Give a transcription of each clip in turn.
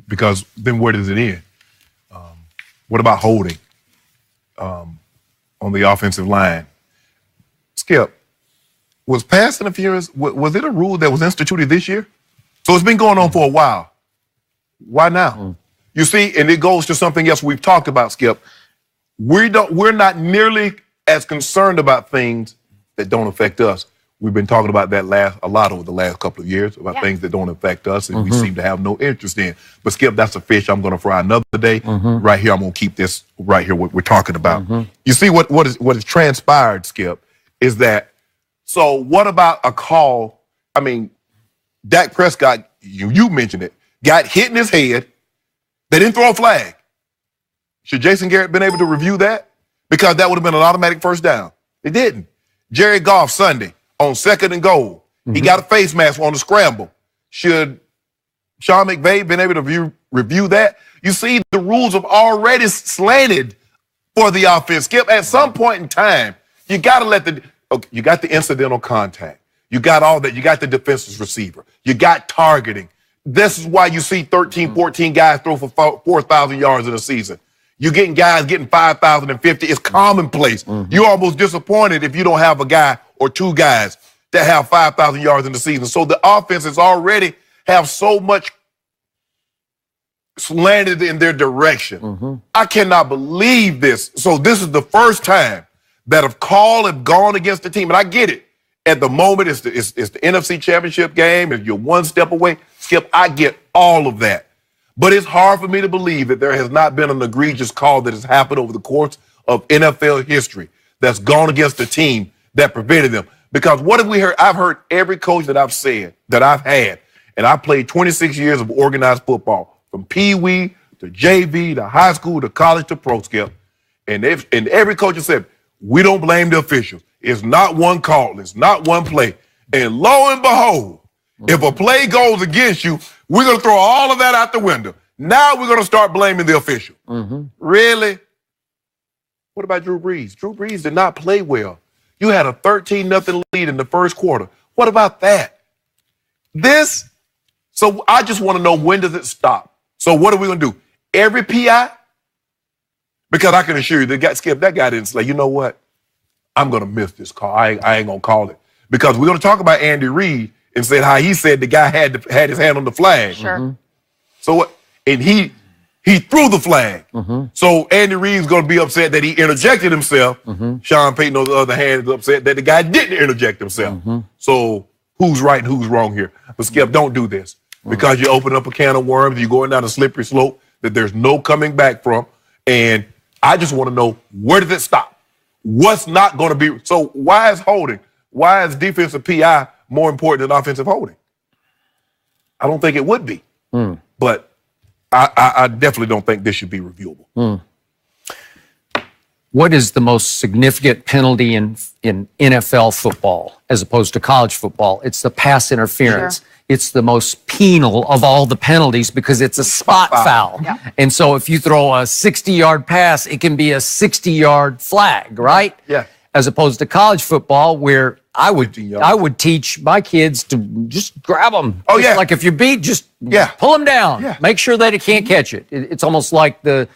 Because then where does it end? What about holding on the offensive line? Skip, was pass interference, was it a rule that was instituted this year? So it's been going on for a while. Why now? You see, and it goes to something else we've talked about, Skip. We're not nearly as concerned about things that don't affect us. We've been talking about that a lot over the last couple of years, about things that don't affect us and we seem to have no interest in. But Skip, that's a fish I'm going to fry another day. Right here, I'm going to keep this right here, what we're talking about. You see what has transpired, Skip, is that, so what about a call? I mean, Dak Prescott, you mentioned it, got hit in his head. They didn't throw a flag. Should Jason Garrett been able to review that? Because that would have been an automatic first down. It didn't. Jared Goff Sunday on 2nd and goal. He got a face mask on the scramble. Should Sean McVay been able to review that? You see, the rules have already slanted for the offense. Skip, at some point in time, you got to let you got the incidental contact. You got all that. You got the defenseless receiver. You got targeting. This is why you see 13, 14 guys throw for 4,000 yards in a season. You're getting guys getting 5,050. It's commonplace. You're almost disappointed if you don't have a guy or two guys that have 5,000 yards in the season. So the offenses already have so much slanted in their direction. I cannot believe this. So this is the first time that a call have gone against the team. And I get it. At the moment, it's the NFC Championship game. If you're one step away, Skip, I get all of that. But it's hard for me to believe that there has not been an egregious call that has happened over the course of NFL history that's gone against the team that prevented them. Because what have we heard? I've heard every coach that I've had, and I played 26 years of organized football, from Pee Wee to JV to high school to college to pro, Skip. And every coach has said, we don't blame the officials. It's not one call. It's not one play. And lo and behold, if a play goes against you, we're going to throw all of that out the window. Now we're going to start blaming the official. Really? What about Drew Brees? Drew Brees did not play well. You had a 13-0 lead in the first quarter. What about that? So I just want to know, when does it stop? So what are we going to do? Every PI? Because I can assure you, that guy didn't say, you know what? I'm going to miss this call. I ain't going to call it. Because we're going to talk about Andy Reid and said how he said the guy had his hand on the flag. Sure. So what? And he threw the flag. So Andy Reid's going to be upset that he interjected himself. Sean Payton, on the other hand, is upset that the guy didn't interject himself. So who's right and who's wrong here? But Skip, don't do this. Because you open up a can of worms, you're going down a slippery slope that there's no coming back from. And I just want to know, where does it stop? What's not going to be? So why is defensive PI more important than offensive holding? I don't think it would be. But I definitely don't think this should be reviewable. What is the most significant penalty in NFL football as opposed to college football? It's the pass interference. Sure. It's the most penal of all the penalties because it's a spot foul. Yeah. And so if you throw a 60-yard pass, it can be a 60-yard flag, right? Yeah. As opposed to college football, where I would teach my kids to just grab them. Oh, yeah. Like if you're beat, just pull them down. Yeah. Make sure that it can't catch it. It's almost like the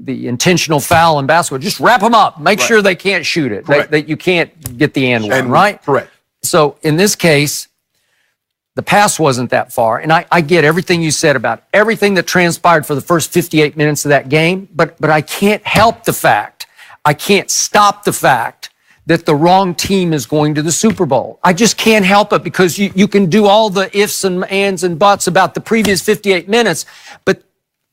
intentional foul in basketball. Just wrap them up. Make sure they can't shoot it. That you can't get the and one, right? Correct. So in this case, the pass wasn't that far. And I get everything you said about everything that transpired for the first 58 minutes of that game, but I can't help the fact, I can't stop the fact that the wrong team is going to the Super Bowl. I just can't help it, because you can do all the ifs and ands and buts about the previous 58 minutes, but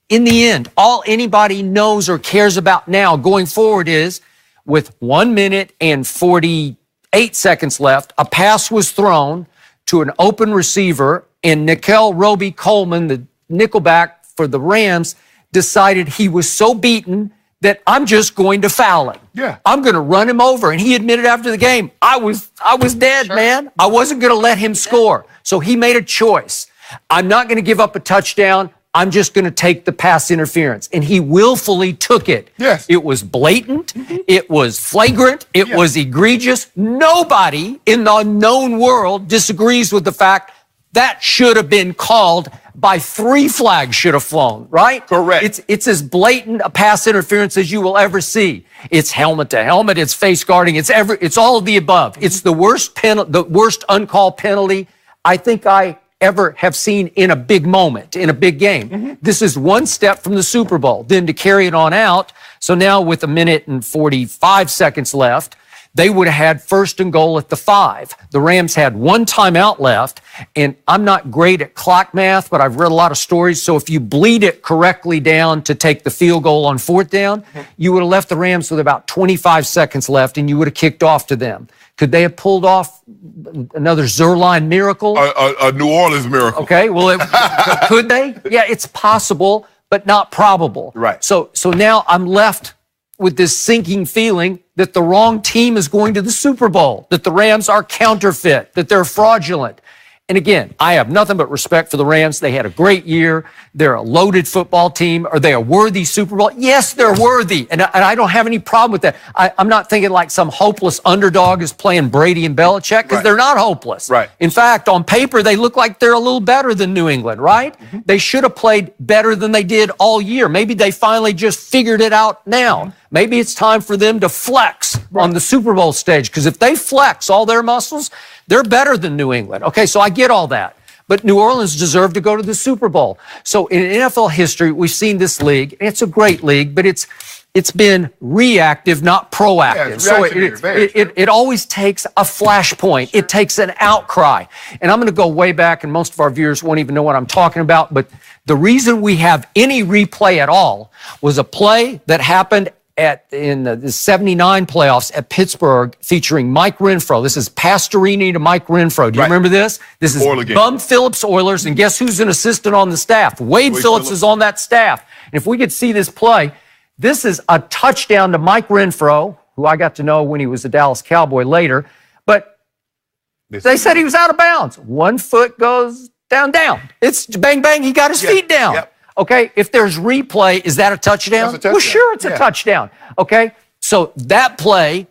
in the end, all anybody knows or cares about now going forward is, with 1 minute and 48 seconds left, a pass was thrown to an open receiver, and Nickel Roby-Coleman, the nickelback for the Rams, decided he was so beaten that I'm just going to foul him. Yeah. I'm going to run him over. And he admitted after the game, I was dead, man. I wasn't going to let him score. So he made a choice. I'm not going to give up a touchdown. I'm just going to take the pass interference. And he willfully took it. Yes. It was blatant. It was flagrant. It was egregious. Nobody in the known world disagrees with the fact that should have been called by 3 flags should have flown, right? Correct. It's as blatant a pass interference as you will ever see. It's helmet to helmet, it's face guarding, it's all of the above. It's the worst uncalled penalty I think I ever have seen in a big moment, in a big game. This is one step from the Super Bowl. Then to carry it on out, so now with 1 minute and 45 seconds left, they would have had 1st and goal at the 5. The Rams had 1 timeout left, and I'm not great at clock math, but I've read a lot of stories. So if you bleed it correctly down to take the field goal on 4th down, you would have left the Rams with about 25 seconds left, and you would have kicked off to them. Could they have pulled off another Zerline miracle? A New Orleans miracle. Okay, well, could they? Yeah, it's possible, but not probable. Right. So now I'm left with this sinking feeling that the wrong team is going to the Super Bowl, that the Rams are counterfeit, that they're fraudulent. And again, I have nothing but respect for the Rams. They had a great year. They're a loaded football team. Are they a worthy Super Bowl? Yes, they're worthy. And I don't have any problem with that. I'm not thinking like some hopeless underdog is playing Brady and Belichick, because they're not hopeless. Right. In fact, on paper, they look like they're a little better than New England, right? They should have played better than they did all year. Maybe they finally just figured it out now. Maybe it's time for them to flex on the Super Bowl stage, because if they flex all their muscles, they're better than New England. Okay, so I get all that. But New Orleans deserved to go to the Super Bowl. So in NFL history, we've seen this league. It's a great league, but it's been reactive, not proactive. So it always takes a flashpoint. It takes an outcry. And I'm going to go way back, and most of our viewers won't even know what I'm talking about. But the reason we have any replay at all was a play that happened in the 79 playoffs at Pittsburgh featuring Mike Renfro. This is Pastorini to Mike Renfro. Do you remember this? This is Bum Phillips Oilers, and guess who's an assistant on the staff? Wade Phillips is on that staff. And if we could see this play, this is a touchdown to Mike Renfro, who I got to know when he was a Dallas Cowboy later, but they said he was out of bounds. 1 foot goes down. It's bang, bang, he got his feet down. Yep. Okay, if there's replay, is that a touchdown? That's a touchdown. Well, sure, it's a touchdown. Okay, so that play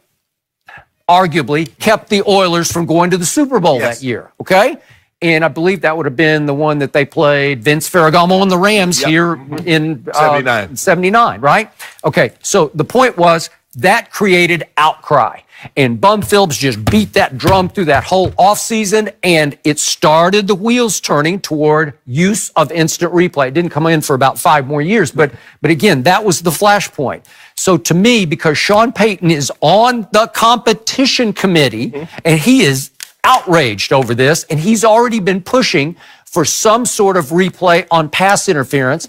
arguably kept the Oilers from going to the Super Bowl that year. Okay, and I believe that would have been the one that they played Vince Ferragamo and the Rams here in 79, right? Okay, so the point was that created outcry. And Bum Phillips just beat that drum through that whole offseason, and it started the wheels turning toward use of instant replay. It didn't come in for about 5 more years, but again, that was the flashpoint. So to me, because Sean Payton is on the competition committee, and he is outraged over this, and he's already been pushing for some sort of replay on pass interference,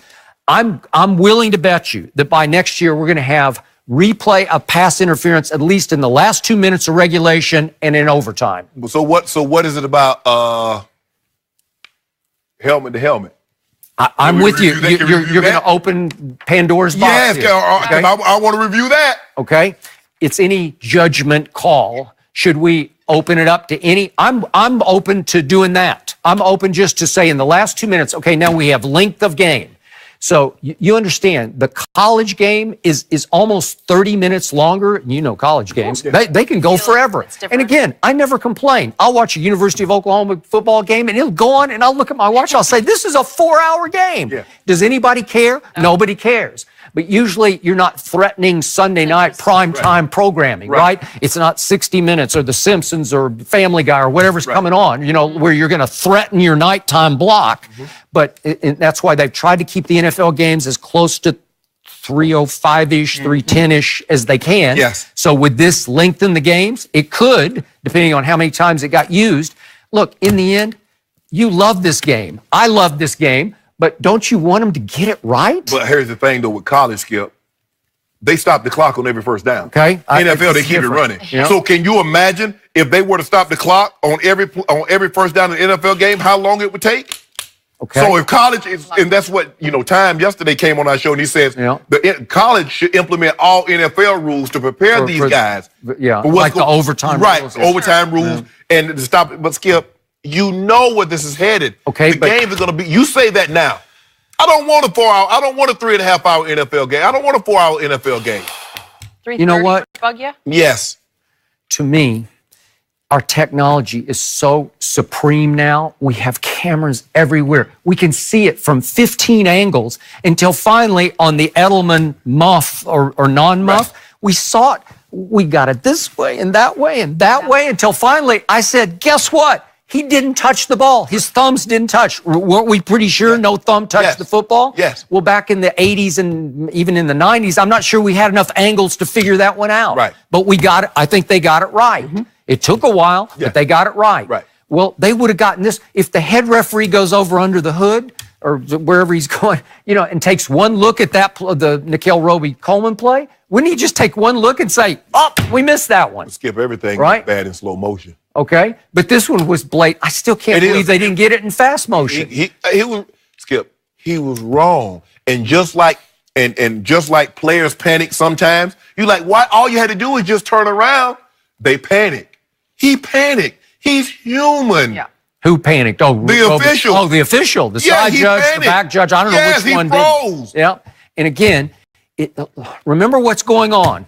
I'm willing to bet you that by next year we're going to have replay of pass interference at least in the last 2 minutes of regulation and in overtime. So what is it about helmet to helmet? I'm with you. You're going to open Pandora's box. Yes, I want to review that. Okay, it's any judgment call. Should we open it up to any? I'm open to doing that. I'm open just to say in the last 2 minutes. Okay, now we have length of game. So you understand, the college game is almost 30 minutes longer. You know college games. They can go forever. And again, I never complain. I'll watch a University of Oklahoma football game, and it'll go on, and I'll look at my watch. I'll say, this is a 4-hour game. Yeah. Does anybody care? Nobody cares. But usually you're not threatening Sunday night primetime programming, right? It's not 60 Minutes or The Simpsons or Family Guy or whatever's coming on, where you're going to threaten your nighttime block. But that's why they've tried to keep the NFL games as close to 3:05-ish, 3:10-ish as they can. Yes. So would this lengthen the games? It could, depending on how many times it got used. Look, in the end, you love this game. I love this game. But don't you want them to get it right? But here's the thing, though, with college, Skip. They stop the clock on every first down. Okay. NFL, they keep it running. Yeah. So can you imagine if they were to stop the clock on every first down in the NFL game, how long it would take? Okay. So if college is, and that's what, Time yesterday came on our show and he says college should implement all NFL rules to prepare these guys. For like the overtime rules. Right, overtime rules and to stop it. But Skip, you know where this is headed. Okay, the game is going to be. You say that now. I don't want a 4-hour. I don't want a 3.5-hour NFL game. I don't want a 4-hour NFL game. You know what? Bug you? Yes. To me, our technology is so supreme now. We have cameras everywhere. We can see it from 15 angles until finally on the Edelman muff or non-muff, we saw it. We got it this way and that way and that way until finally I said, guess what? He didn't touch the ball. His thumbs didn't touch. Weren't we pretty sure no thumb touched the football? Yes. Well, back in the 80s and even in the 90s, I'm not sure we had enough angles to figure that one out. Right. But we got it. I think they got it right. It took a while, but they got it right. Right. Well, they would have gotten this. If the head referee goes over under the hood or wherever he's going, and takes one look at that, the Nickel Roby-Coleman play, wouldn't he just take one look and say, oh, we missed that one? Skip, everything Right. bad in slow motion. Okay, but this one was blatant. I still can't believe they didn't get it in fast motion. He was, Skip, he was wrong. And just like just like players panic sometimes, you like, why? All you had to do was just turn around. They panic. He panicked. He's human. Yeah. Who panicked? Oh, the official. Oh, the official. The side judge, panicked. the back judge. I don't know which one froze. did. Yeah. And again, remember what's going on.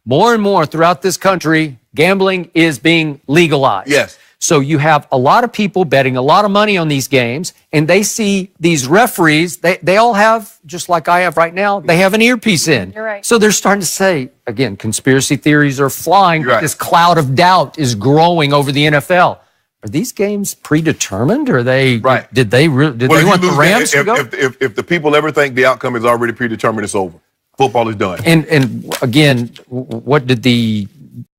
More and more throughout this country, gambling is being legalized. Yes. So you have a lot of people betting a lot of money on these games, and they see these referees, they all have, just like I have right now, they have an earpiece in. You're right. So they're starting to say, again, conspiracy theories are flying, You're but right. this cloud of doubt is growing over the NFL. Are these games predetermined? Or they Right. did they want the Rams to go? If the people ever think the outcome is already predetermined, it's over. Football is done. And again, what did the